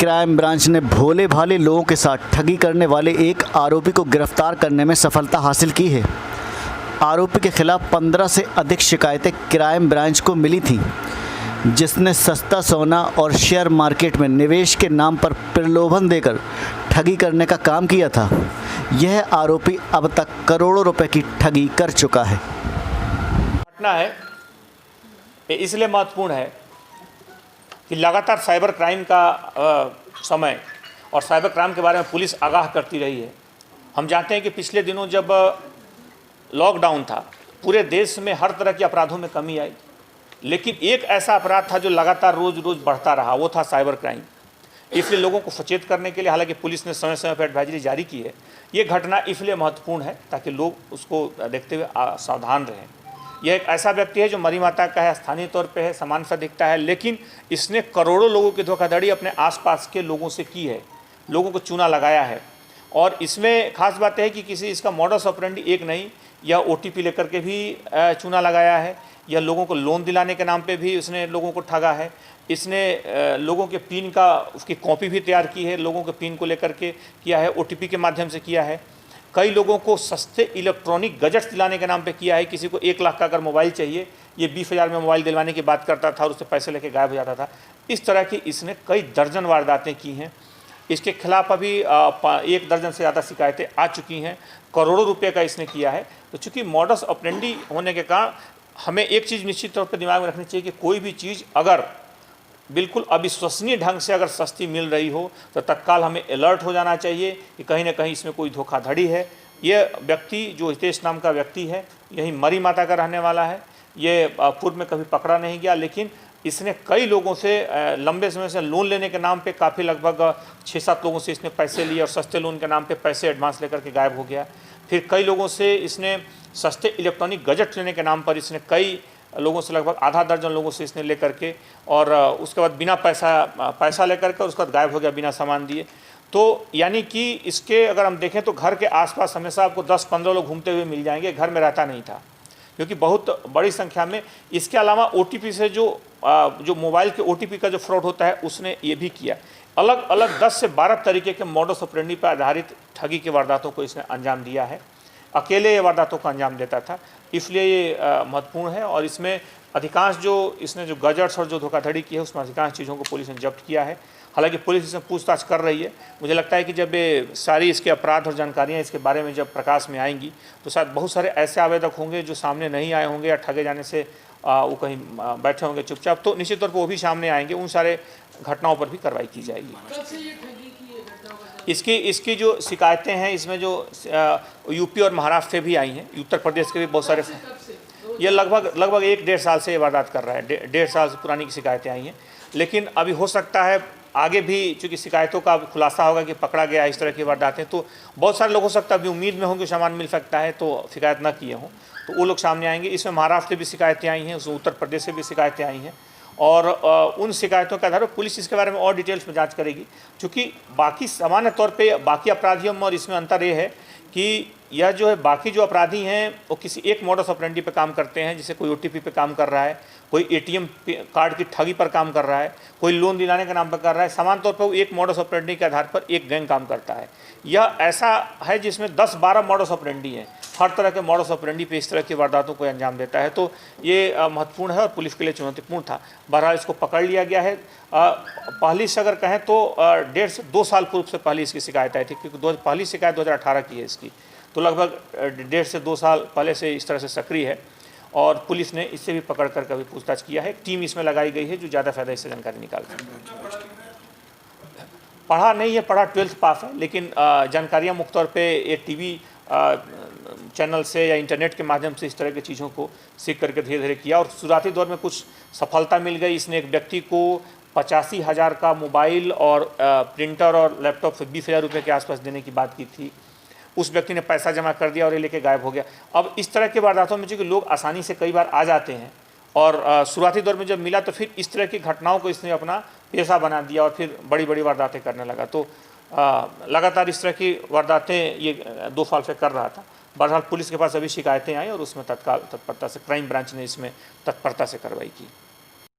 Crime branch ने भोले भाले लोगों के साथ ठगी करने वाले एक आरोपी को गिरफ्तार करने में सफलता हासिल की है। आरोपी के खिलाफ 15 से अधिक शिकायतें क्राइम ब्रांच को मिली थीं, जिसने सस्ता सोना और शेयर मार्केट में निवेश के नाम पर प्रलोभन देकर ठगी करने का काम किया था। यह आरोपी अब तक करोड़ों रुपए की ठगी कर चुका है। घटना है इसलिए महत्वपूर्ण है कि लगातार साइबर क्राइम का समय और साइबर क्राइम के बारे में पुलिस आगाह करती रही है। हम जानते हैं कि पिछले दिनों जब लॉकडाउन था, पूरे देश में हर तरह के अपराधों में कमी आई, लेकिन एक ऐसा अपराध था जो लगातार रोज़ रोज़ बढ़ता रहा, वो था साइबर क्राइम। इसलिए लोगों को सचेत करने के लिए हालांकि पुलिस ने समय समय पर एडवाइजरी जारी की है। ये घटना इसलिए महत्वपूर्ण है ताकि लोग उसको देखते हुए सावधान रहें। यह एक ऐसा व्यक्ति है जो मरी माता का है, स्थानीय तौर पे है, सामान्य सा दिखता है, लेकिन इसने करोड़ों लोगों की धोखाधड़ी अपने आसपास के लोगों से की है, लोगों को चूना लगाया है। और इसमें खास बात है कि किसी इसका मॉडस ऑपरेंडी एक नहीं, यह OTP लेकर के भी चूना लगाया है, यह लोगों को लोन दिलाने के नाम पे भी उसने लोगों को ठगा है। इसने लोगों के पिन का उसकी कॉपी भी तैयार की है, लोगों के पिन को लेकर के किया है, OTP के माध्यम से किया है। कई लोगों को सस्ते इलेक्ट्रॉनिक गैजेट्स दिलाने के नाम पे किया है। किसी को 1 लाख का अगर मोबाइल चाहिए, ये 20,000 में मोबाइल दिलवाने की बात करता था और उससे पैसे लेके गायब हो जाता था। इस तरह की इसने कई दर्जन वारदातें की हैं। इसके खिलाफ अभी 1 दर्जन से ज़्यादा शिकायतें आ चुकी हैं। करोड़ों रुपये का इसने किया है। तो चूँकि मॉडस ऑपरेंडी होने के कारण हमें एक चीज़ निश्चित तौर पर दिमाग में रखनी चाहिए कि कोई भी चीज़ अगर बिल्कुल अविश्वसनीय ढंग से अगर सस्ती मिल रही हो तो तत्काल हमें अलर्ट हो जाना चाहिए कि कहीं ना कहीं इसमें कोई धोखाधड़ी है। ये व्यक्ति जो हितेश नाम का व्यक्ति है, यही मरी माता का रहने वाला है। ये पूर्व में कभी पकड़ा नहीं गया, लेकिन इसने कई लोगों से लंबे समय से लोन लेने के नाम पे काफ़ी लगभग 6-7 लोगों से इसने पैसे लिए और सस्ते लोन के नाम पे पैसे एडवांस लेकर के गायब हो गया। फिर कई लोगों से इसने सस्ते इलेक्ट्रॉनिक गैजेट लेने के नाम पर इसने कई लोगों से लगभग आधा दर्जन लोगों से इसने लेकर के और उसके बाद बिना पैसा लेकर के उसके बाद गायब हो गया बिना सामान दिए। तो यानी कि इसके अगर हम देखें तो घर के आसपास हमेशा आपको 10-15 लोग घूमते हुए मिल जाएंगे। घर में रहता नहीं था, क्योंकि बहुत बड़ी संख्या में इसके अलावा OTP से जो मोबाइल के OTP का जो फ्रॉड होता है उसने ये भी किया। अलग अलग 10 से 12 तरीके के मॉडस ऑपरेंडी पर आधारित ठगी के वारदातों को इसने अंजाम दिया है। अकेले ये वारदातों को अंजाम देता था, इसलिए ये महत्वपूर्ण है। और इसमें अधिकांश इसने जो गैजेट्स और जो धोखाधड़ी की है उसमें अधिकांश चीज़ों को पुलिस ने जब्त किया है। हालांकि पुलिस इसमें पूछताछ कर रही है। मुझे लगता है कि जब ये सारी इसके अपराध और जानकारियाँ इसके बारे में जब प्रकाश में आएंगी तो शायद बहुत सारे ऐसे आवेदक होंगे जो सामने नहीं आए होंगे या ठगे जाने से वो कहीं बैठे होंगे चुपचाप, तो निश्चित तौर पर वो भी सामने आएंगे। उन सारे घटनाओं पर भी कार्रवाई की जाएगी। इसकी जो शिकायतें हैं इसमें जो यूपी और महाराष्ट्र से भी आई हैं, उत्तर प्रदेश के भी बहुत सारे, ये लगभग 1-1.5 साल से ये वारदात कर रहा है। 1.5 साल से पुरानी की शिकायतें आई हैं, लेकिन अभी हो सकता है आगे भी चूँकि शिकायतों का खुलासा होगा कि पकड़ा गया इस तरह की वारदातें, तो बहुत सारे लोग हो सकता है अभी उम्मीद में होंगे सामान मिल सकता है तो शिकायत न किए हों, तो वो लोग सामने आएंगे। इसमें महाराष्ट्र से भी शिकायतें आई हैं, उसमें उत्तर प्रदेश से भी शिकायतें आई हैं और उन शिकायतों के आधार पर पुलिस इसके बारे में और डिटेल्स में जांच करेगी। क्योंकि बाकी सामान्य तौर पे बाकी अपराधियों में और इसमें अंतर ये है कि यह जो है बाकी जो अपराधी हैं वो किसी एक मॉडस ऑपरेंडी पे काम करते हैं, जैसे कोई OTP पे काम कर रहा है, कोई ATM कार्ड की ठगी पर काम कर रहा है, कोई लोन दिलाने के नाम पर कर रहा है। समान तौर पर वो एक मॉडस ऑपरेंडी के आधार पर एक गैंग काम करता है। यह ऐसा है जिसमें 10-12 मॉडस ऑपरेंडी हैं, हर तरह के मॉडस ऑपरेंडी पे इस तरह की वारदातों को अंजाम देता है। तो ये महत्वपूर्ण है और पुलिस के लिए चुनौतीपूर्ण था। बहरहाल इसको पकड़ लिया गया है। पहली से अगर कहें तो 1.5 से 2 साल पूर्व से पहले इसकी शिकायत आई थी, क्योंकि पहली शिकायत 2018 की है इसकी, तो लगभग 1.5 से 2 साल पहले से इस तरह से सक्रिय है और पुलिस ने इससे भी पकड़ कर कभी पूछताछ किया है। टीम इसमें लगाई गई है जो ज़्यादा फायदा इससे जानकारी निकालती है। पढ़ा नहीं है, पढ़ा 12th पास है, लेकिन जानकारियाँ मुख्य तौर पे ये TV चैनल से या इंटरनेट के माध्यम से इस तरह की चीज़ों को सीख करके धीरे धीरे किया और शुरुआती दौर में कुछ सफलता मिल गई। इसने एक व्यक्ति को 85,000 का मोबाइल और प्रिंटर और लैपटॉप से 20,000 रुपये के आसपास देने की बात की थी। उस व्यक्ति ने पैसा जमा कर दिया और ये लेके गायब हो गया। अब इस तरह के वारदातों में चूँकि लोग आसानी से कई बार आ जाते हैं और शुरुआती दौर में जब मिला तो फिर इस तरह की घटनाओं को इसने अपना पेशा बना दिया और फिर बड़ी बड़ी वारदातें करने लगा। तो लगातार इस तरह की वारदातें ये 2 साल से कर रहा था। बहरहाल पुलिस के पास अभी शिकायतें आई और उसमें तत्काल तत्परता से क्राइम ब्रांच ने इसमें तत्परता से कार्रवाई की।